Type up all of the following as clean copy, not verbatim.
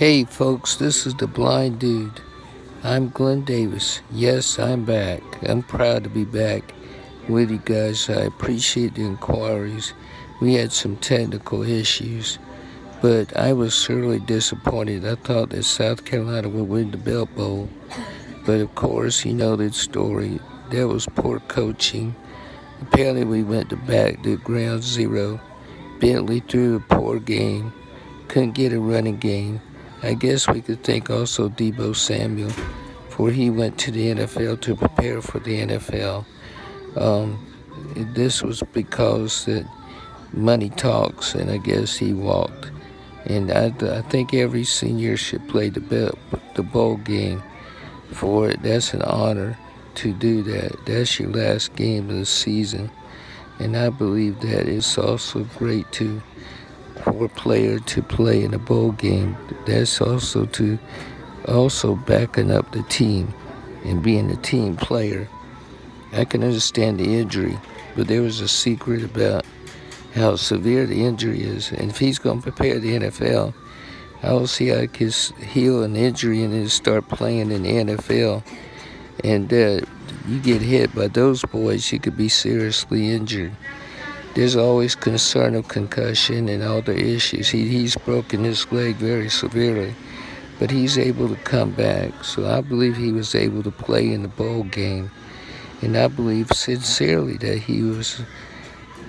Hey folks, this is the Blind Dude. I'm Glenn Davis. Yes, I'm back. I'm proud to be back with you guys. I appreciate the inquiries. We had some technical issues, but I was certainly disappointed. I thought that South Carolina would win the Belt Bowl, but of course, you know that story. That was poor coaching. Apparently, we went back to ground zero. Bentley threw a poor game. Couldn't get a running game. I guess we could thank also Deebo Samuel, for he went to the NFL to prepare for the NFL. This was because that money talks, and I guess he walked. And I think every senior should play the bowl game for it. That's an honor to do that. That's your last game of the season. And I believe that it's also great for a player to play in a bowl game. That's also backing up the team and being a team player. I can understand the injury, but there was a secret about how severe the injury is. And if he's going to prepare the NFL, I don't see how he can heal an injury and then start playing in the NFL. And you get hit by those boys, you could be seriously injured. There's always concern of concussion and other issues. He's broken his leg very severely, but he's able to come back. So I believe he was able to play in the bowl game. And I believe sincerely that he was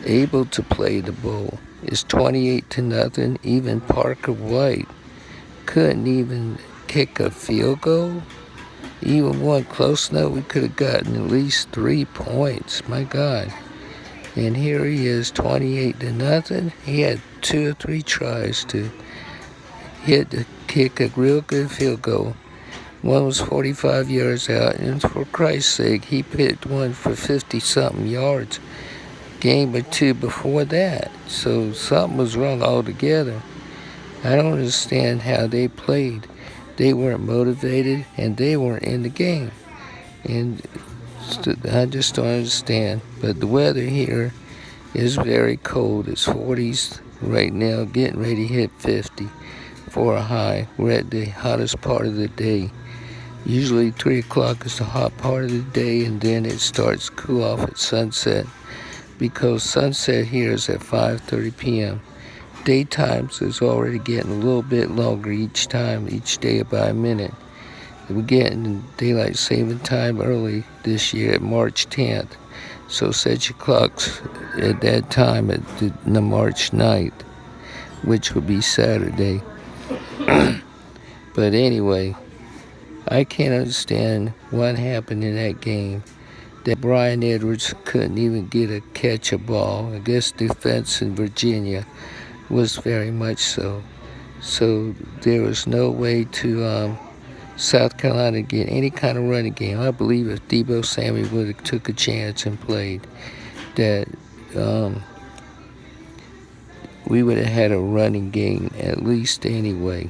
able to play the bowl. It's 28-0. Even Parker White couldn't even kick a field goal. Even one close enough, we could have gotten at least 3 points. My God. And here he is, 28-0. He had 2 or 3 tries to kick a real good field goal. One was 45 yards out, and for Christ's sake, he picked one for 50-something yards. Game or two before that. So something was wrong altogether. I don't understand how they played. They weren't motivated, and they weren't in the game. And I just don't understand. But the weather here is very cold. It's 40s right now, getting ready to hit 50 for a high. We're at the hottest part of the day. Usually 3 o'clock is the hot part of the day, and then it starts to cool off at sunset, because sunset here is at 5:30 p.m. Daytimes is already getting a little bit longer each day by a minute. We're getting daylight saving time early this year at March 10th. So set your clocks at that time at the March 9th, which would be Saturday. But anyway, I can't understand what happened in that game. That Brian Edwards couldn't even catch a ball. I guess defense in Virginia was very much so. So there was no way to South Carolina get any kind of running game. I believe if Deebo Samuel would have took a chance and played, that we would have had a running game at least anyway.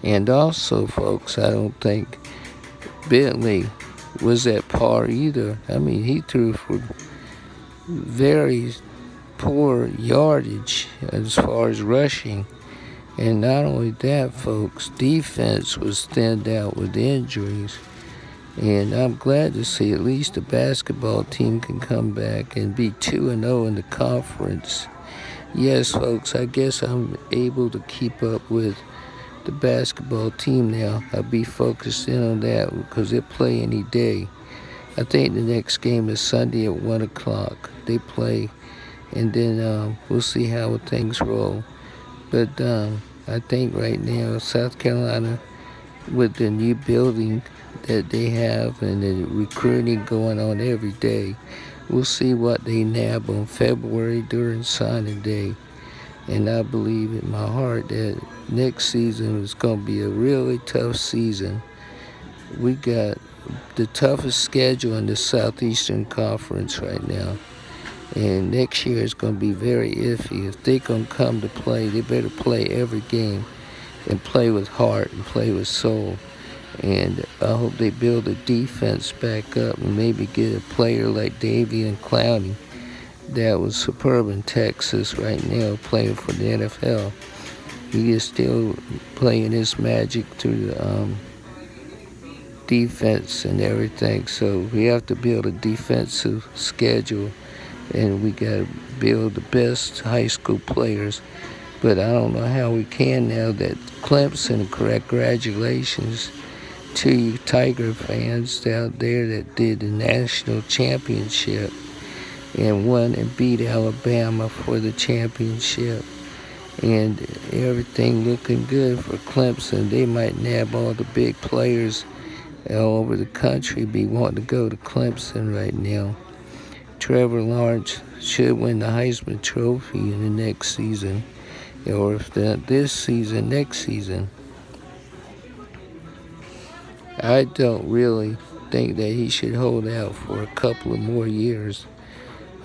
And also, folks, I don't think Bentley was at par either. I mean, he threw for very poor yardage as far as rushing. And not only that, folks, defense was thinned out with injuries. And I'm glad to see at least the basketball team can come back and be 2-0 in the conference. Yes, folks, I guess I'm able to keep up with the basketball team now. I'll be focused in on that because they play any day. I think the next game is Sunday at 1 o'clock. They play, and then we'll see how things roll. But I think right now South Carolina, with the new building that they have and the recruiting going on every day, we'll see what they nab on February during signing day. And I believe in my heart that next season is going to be a really tough season. We got the toughest schedule in the Southeastern Conference right now. And next year is going to be very iffy. If they're going to come to play, they better play every game and play with heart and play with soul. And I hope they build a defense back up and maybe get a player like Davian Clowney that was superb in Texas right now playing for the NFL. He is still playing his magic through the defense and everything. So we have to build a defensive schedule, and we got to build the best high school players. But I don't know how we can now that Clemson, congratulations to you Tiger fans out there that did the national championship and won and beat Alabama for the championship. And everything looking good for Clemson. They might nab all the big players all over the country be wanting to go to Clemson right now. Trevor Lawrence should win the Heisman Trophy in the next season, or if not this season, next season. I don't really think that he should hold out for a couple of more years.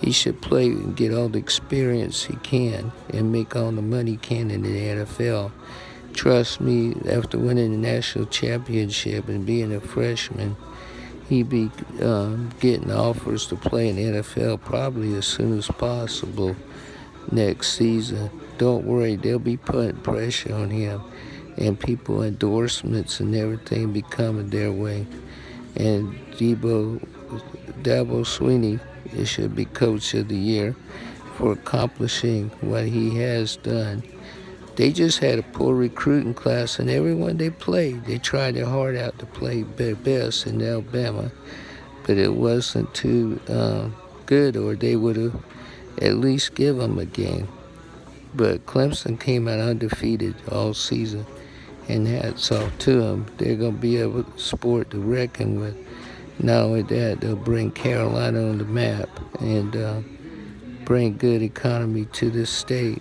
He should play and get all the experience he can and make all the money he can in the NFL. Trust me, after winning the national championship and being a freshman, he'd be getting offers to play in the NFL probably as soon as possible next season. Don't worry, they'll be putting pressure on him, and people endorsements and everything be coming their way. And Dabo Swinney, it should be Coach of the Year for accomplishing what he has done. They just had a poor recruiting class, and everyone they played, they tried their heart out to play their best in Alabama, but it wasn't too good, or they would have at least give them a game. But Clemson came out undefeated all season, and hats off to them. They're going to be able to sport to reckon with. Not only that, they'll bring Carolina on the map and bring good economy to this state.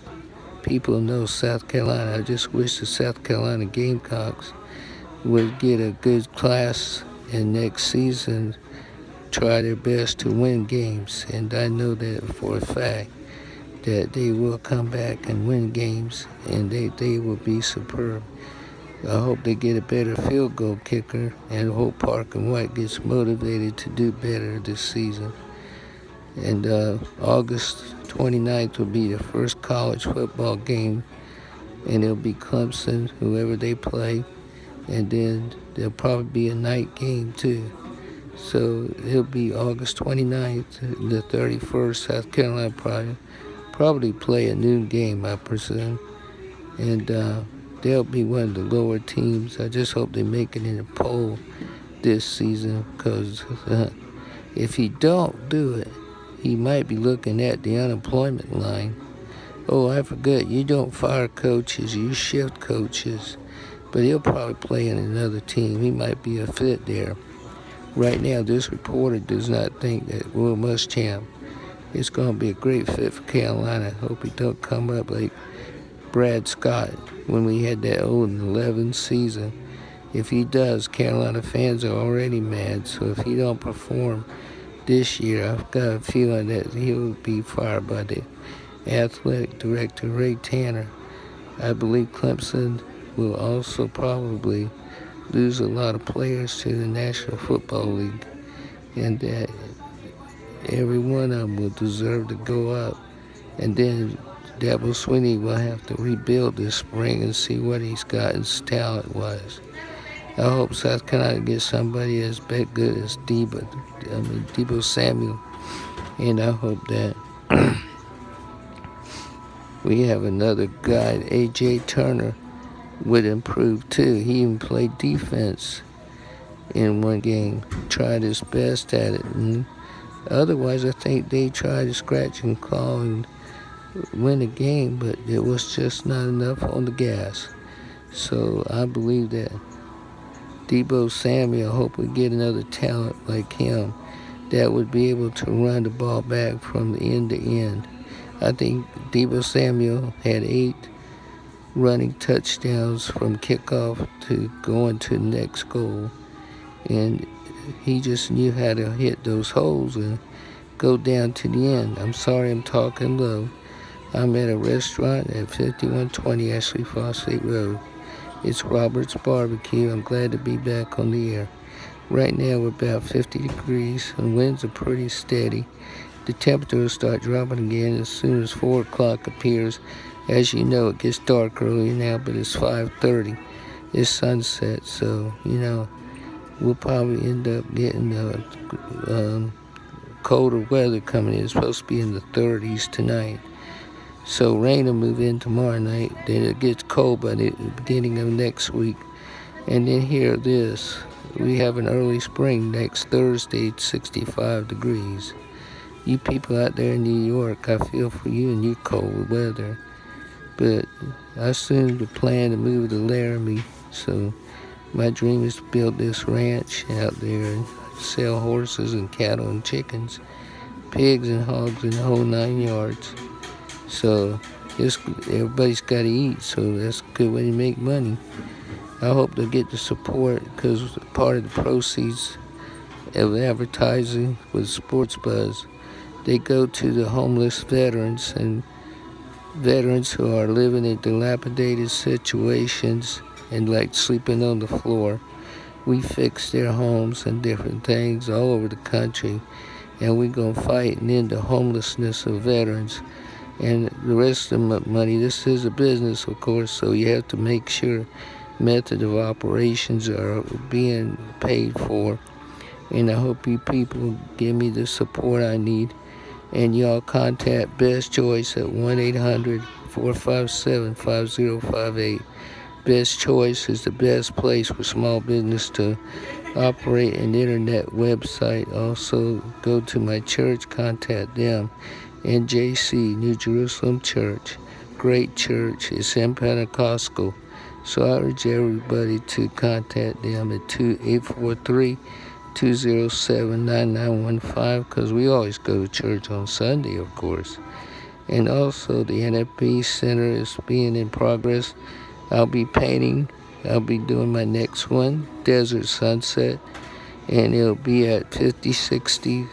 People know South Carolina. I just wish the South Carolina Gamecocks would get a good class and next season try their best to win games. And I know that for a fact that they will come back and win games, and they will be superb. I hope they get a better field goal kicker, and hope Parker White gets motivated to do better this season. And August 29th will be the first college football game, and it'll be Clemson, whoever they play, and then there'll probably be a night game too. So it'll be August 29th, the 31st, South Carolina probably play a noon game, I presume. And they'll be one of the lower teams. I just hope they make it in the poll this season, because if he don't do it, he might be looking at the unemployment line. Oh, I forgot, you don't fire coaches, you shift coaches. But he'll probably play in another team. He might be a fit there. Right now, this reporter does not think that Will Muschamp is going to be a great fit for Carolina. Hope he don't come up like Brad Scott when we had that 0-11 season. If he does, Carolina fans are already mad. So if he don't perform this year, I've got a feeling that he'll be fired by the athletic director, Ray Tanner. I believe Clemson will also probably lose a lot of players to the National Football League, and that every one of them will deserve to go up. And then Dabo Swinney will have to rebuild this spring and see what he's got his talent-wise. I hope South Carolina gets somebody as good as Debo Samuel, and I hope that we have another guy, A.J. Turner, would improve too. He even played defense in one game, tried his best at it, and otherwise I think they tried to scratch and claw and win a game, but it was just not enough on the gas. So I believe that Debo Samuel, hope we get another talent like him that would be able to run the ball back from the end to end. I think Debo Samuel had 8 running touchdowns from kickoff to going to the next goal, and he just knew how to hit those holes and go down to the end. I'm sorry I'm talking low. I'm at a restaurant at 5120 Ashley Fawcett Road. It's Robert's Barbecue. I'm glad to be back on the air. Right now we're about 50 degrees and winds are pretty steady. The temperature will start dropping again as soon as 4 o'clock appears. As you know, it gets dark early now, but it's 5:30. It's sunset, so, we'll probably end up getting colder weather coming in. It's supposed to be in the 30s tonight. So rain will move in tomorrow night. Then it gets cold by the beginning of next week. And then hear this. We have an early spring next Thursday at 65 degrees. You people out there in New York, I feel for you in your cold weather. But I soon plan to move to Laramie. So my dream is to build this ranch out there and sell horses and cattle and chickens, pigs and hogs and the whole 9 yards. So everybody's got to eat, so that's a good way to make money. I hope to get the support because part of the proceeds of advertising with Sports Buzz, they go to the homeless veterans and veterans who are living in dilapidated situations and like sleeping on the floor. We fix their homes and different things all over the country, and we're going to fight and end the homelessness of veterans. And the rest of the money, this is a business, of course, so you have to make sure method of operations are being paid for. And I hope you people give me the support I need. And y'all contact Best Choice at 1-800-457-5058. Best Choice is the best place for small business to operate an internet website. Also, go to my church, contact them. NJC, New Jerusalem Church. Great church. It's in Pentecostal. So I urge everybody to contact them at 843-207-9915 because we always go to church on Sunday, of course. And also the NFB Center is being in progress. I'll be painting. I'll be doing my next one, Desert Sunset, and it'll be at 5060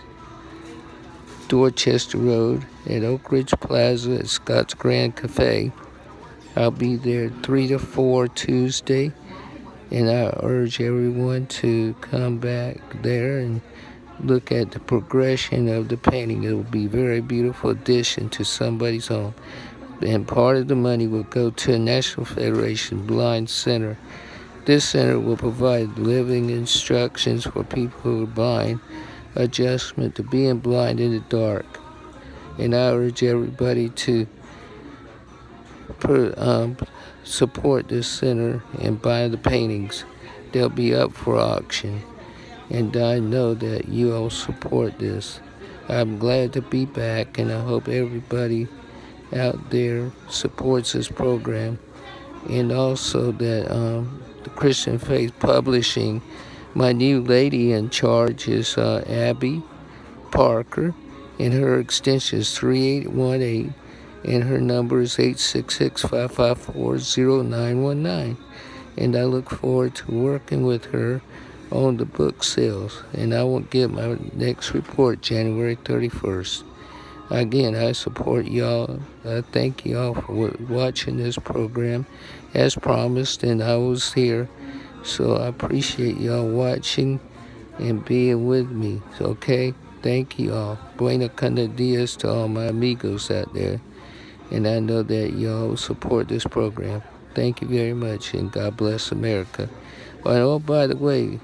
Dorchester Road at Oak Ridge Plaza at Scott's Grand Cafe. I'll be there 3 to 4 Tuesday, and I urge everyone to come back there and look at the progression of the painting. It will be a very beautiful addition to somebody's home. And part of the money will go to a National Federation Blind Center. This center will provide living instructions for people who are blind, adjustment to being blind in the dark. And I urge everybody to support this center and buy the paintings. They'll be up for auction. And I know that you all support this. I'm glad to be back, and I hope everybody out there supports this program. And also that the Christian Faith Publishing, my new lady in charge is Abby Parker, and her extension is 3818, and her number is 866-554-0919. And I look forward to working with her on the book sales. And I will get my next report January 31st. Again, I support y'all. I thank y'all for watching this program as promised, and I was here. So I appreciate y'all watching and being with me. Okay? Thank you all. Buena Cana Diaz to all my amigos out there. And I know that y'all support this program. Thank you very much, and God bless America. Oh, by the way,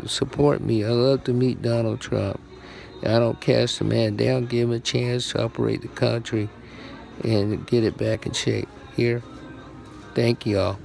support me. I love to meet Donald Trump. I don't cast the man down, give him a chance to operate the country and get it back in shape. Here, thank you all.